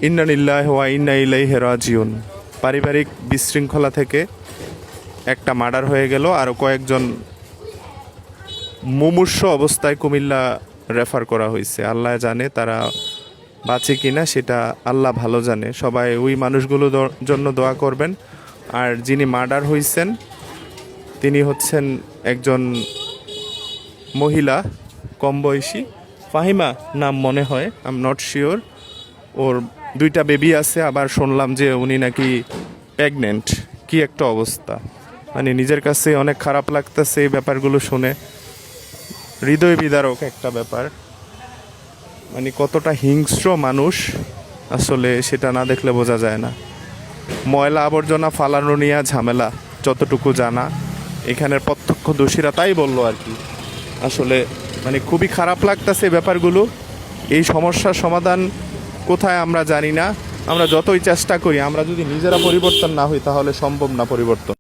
ইন্না লিল্লাহি ওয়া ইন্না ইলাইহি রাজিউন। পারিবারিক বিশৃঙ্খলা থেকে একটা মার্ডার হয়ে গেল, আরও কয়েকজন মুমূর্ষু অবস্থায় কুমিল্লা রেফার করা হয়েছে। আল্লাহ জানে তারা বাঁচে কিনা, সেটা আল্লাহ ভালো জানে। সবাই ওই মানুষগুলোর জন্য দোয়া করবেন। আর যিনি মার্ডার হয়েছেন তিনি হচ্ছেন একজন মহিলা, কম বয়সী, ফাহিমা নাম মনে হয়, আই এম নট শিওর। ওর 2টা বেবি আছে, আবার শুনলাম যে উনি নাকি প্রেগনেন্ট। কি একটা অবস্থা, মানে নিজের কাছে অনেক খারাপ লাগতেছে এই ব্যাপারগুলো শুনে। হৃদয় বিদারক একটা ব্যাপার, মানে কতটা হিংস্র মানুষ আসলে সেটা না দেখলে বোঝা যায় না। ময়লা আবর্জনা ফালানো নিয়ে ঝামেলা, যতটুকু জানা এখানের প্রত্যক্ষ দোষীরা তাই বললো আর কি। আসলে মানে খুবই খারাপ লাগতেছে এই ব্যাপারগুলো। এই সমস্যার সমাধান কোথায় আমরা জানি না। আমরা যতই চেষ্টা করি, আমরা যদি নিজেরা পরিবর্তন না হই তাহলে সম্ভব না পরিবর্তন।